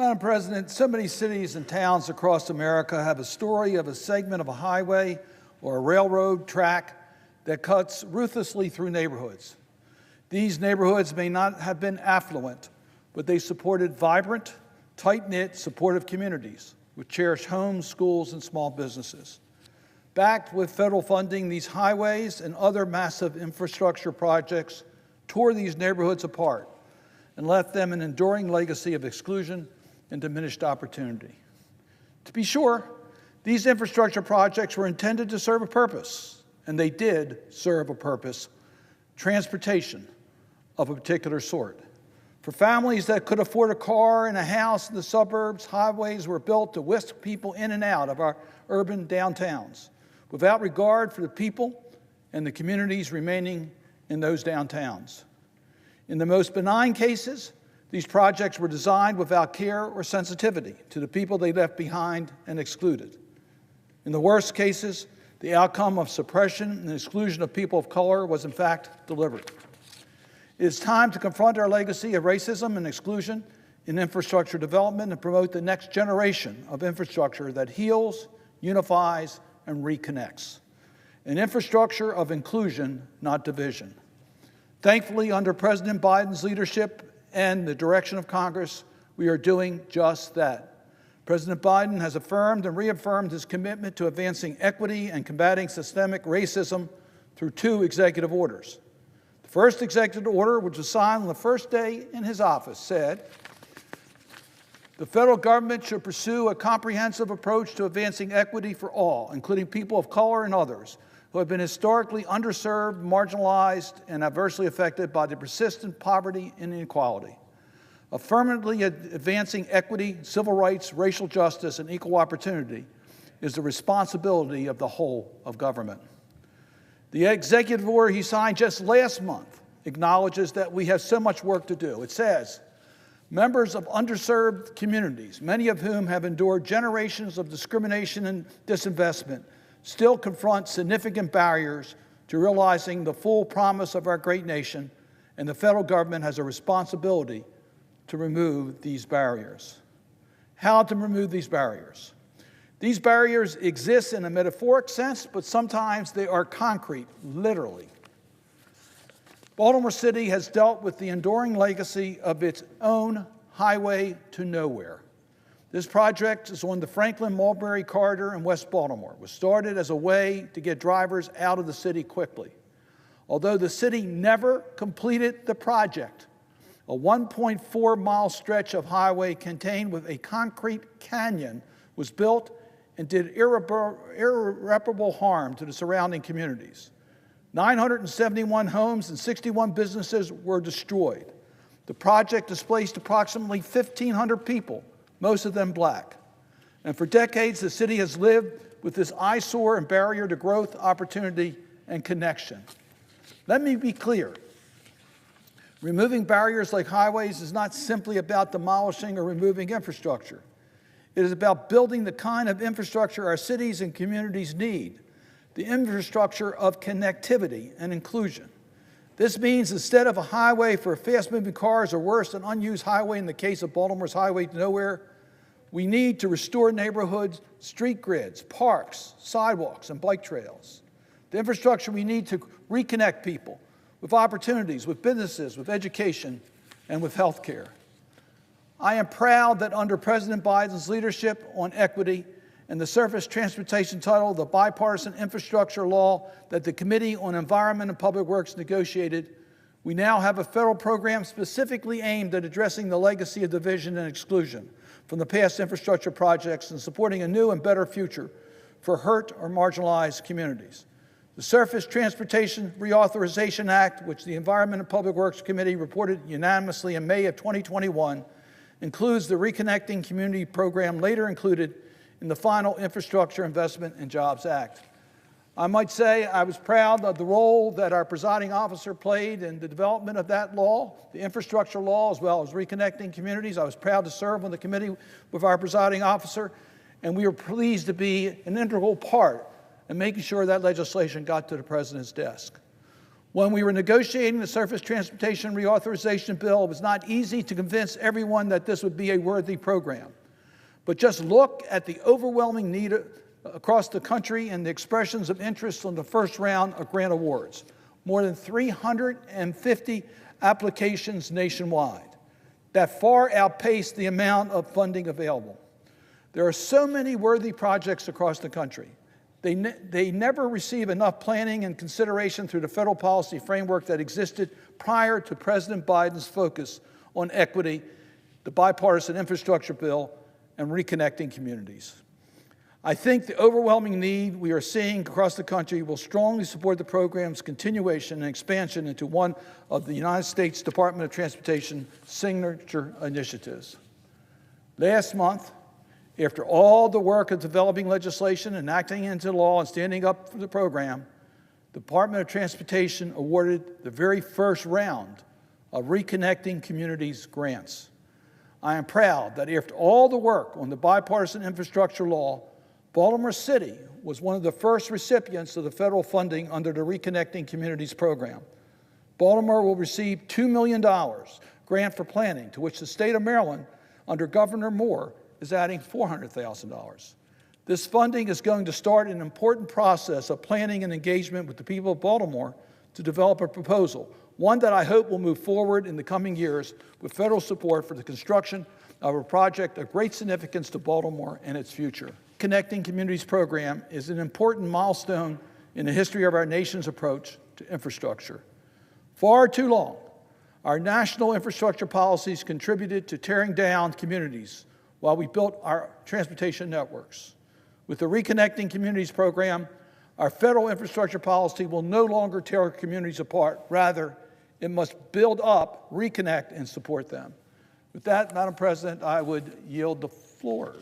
Madam President, so many cities and towns across America have a story of a segment of a highway or a railroad track that cuts ruthlessly through neighborhoods. These neighborhoods may not have been affluent, but they supported vibrant, tight-knit, supportive communities with cherished homes, schools, and small businesses. Backed with federal funding, these highways and other massive infrastructure projects tore these neighborhoods apart and left them an enduring legacy of exclusion and diminished opportunity. To be sure, these infrastructure projects were intended to serve a purpose, and they did serve a purpose: transportation of a particular sort. For families that could afford a car and a house in the suburbs, highways were built to whisk people in and out of our urban downtowns, without regard for the people and the communities remaining in those downtowns. In the most benign cases, these projects were designed without care or sensitivity to the people they left behind and excluded. In the worst cases, the outcome of suppression and exclusion of people of color was in fact delivered. It is time to confront our legacy of racism and exclusion in infrastructure development and promote the next generation of infrastructure that heals, unifies, and reconnects. An infrastructure of inclusion, not division. Thankfully, under President Biden's leadership and the direction of Congress, we are doing just that. President Biden has affirmed and reaffirmed his commitment to advancing equity and combating systemic racism through 2 executive orders. The first executive order, which was signed on the first day in his office, said, the federal government should pursue a comprehensive approach to advancing equity for all, including people of color and others who have been historically underserved, marginalized, and adversely affected by the persistent poverty and inequality. Affirmatively advancing equity, civil rights, racial justice, and equal opportunity is the responsibility of the whole of government. The executive order he signed just last month acknowledges that we have so much work to do. It says, members of underserved communities, many of whom have endured generations of discrimination and disinvestment, still confront significant barriers to realizing the full promise of our great nation, and the federal government has a responsibility to remove these barriers. How to remove these barriers? These barriers exist in a metaphoric sense, but sometimes they are concrete, literally. Baltimore City has dealt with the enduring legacy of its own highway to nowhere. This project is on the Franklin-Mulberry corridor in West Baltimore. It was started as a way to get drivers out of the city quickly. Although the city never completed the project, a 1.4-mile stretch of highway contained with a concrete canyon was built and did irreparable harm to the surrounding communities. 971 homes and 61 businesses were destroyed. The project displaced approximately 1,500 people, most of them black. And for decades, the city has lived with this eyesore and barrier to growth, opportunity, and connection. Let me be clear. Removing barriers like highways is not simply about demolishing or removing infrastructure. It is about building the kind of infrastructure our cities and communities need, the infrastructure of connectivity and inclusion. This means instead of a highway for fast-moving cars, or worse, an unused highway in the case of Baltimore's highway to nowhere, we need to restore neighborhoods, street grids, parks, sidewalks, and bike trails. The infrastructure we need to reconnect people with opportunities, with businesses, with education, and with health care. I am proud that under President Biden's leadership on equity and the surface transportation title, the bipartisan infrastructure law that the Committee on Environment and Public Works negotiated, we now have a federal program specifically aimed at addressing the legacy of division and exclusion from the past infrastructure projects and supporting a new and better future for hurt or marginalized communities. The Surface Transportation Reauthorization Act, which the Environment and Public Works Committee reported unanimously in May of 2021, includes the Reconnecting Community Program later included in the final Infrastructure Investment and Jobs Act. I might say I was proud of the role that our presiding officer played in the development of that law, the infrastructure law, as well as reconnecting communities. I was proud to serve on the committee with our presiding officer, and we were pleased to be an integral part in making sure that legislation got to the president's desk. When we were negotiating the Surface Transportation Reauthorization Bill, it was not easy to convince everyone that this would be a worthy program. But just look at the overwhelming need across the country and the expressions of interest on the first round of grant awards. More than 350 applications nationwide. That far outpaced the amount of funding available. There are so many worthy projects across the country. They never receive enough planning and consideration through the federal policy framework that existed prior to President Biden's focus on equity, the bipartisan infrastructure bill, and reconnecting communities. I think the overwhelming need we are seeing across the country will strongly support the program's continuation and expansion into one of the United States Department of Transportation signature initiatives. Last month, after all the work of developing legislation, enacting it into law, and standing up for the program, the Department of Transportation awarded the very first round of Reconnecting Communities grants. I am proud that after all the work on the bipartisan infrastructure law, Baltimore City was one of the first recipients of the federal funding under the Reconnecting Communities program. Baltimore will receive $2 million grant for planning, to which the state of Maryland, under Governor Moore, is adding $400,000. This funding is going to start an important process of planning and engagement with the people of Baltimore to develop a proposal, one that I hope will move forward in the coming years with federal support for the construction of a project of great significance to Baltimore and its future. Connecting Communities program is an important milestone in the history of our nation's approach to infrastructure. Far too long, our national infrastructure policies contributed to tearing down communities while we built our transportation networks. With the Reconnecting Communities program, our federal infrastructure policy will no longer tear our communities apart. Rather, it must build up, reconnect, and support them. With that, Madam President, I would yield the floor.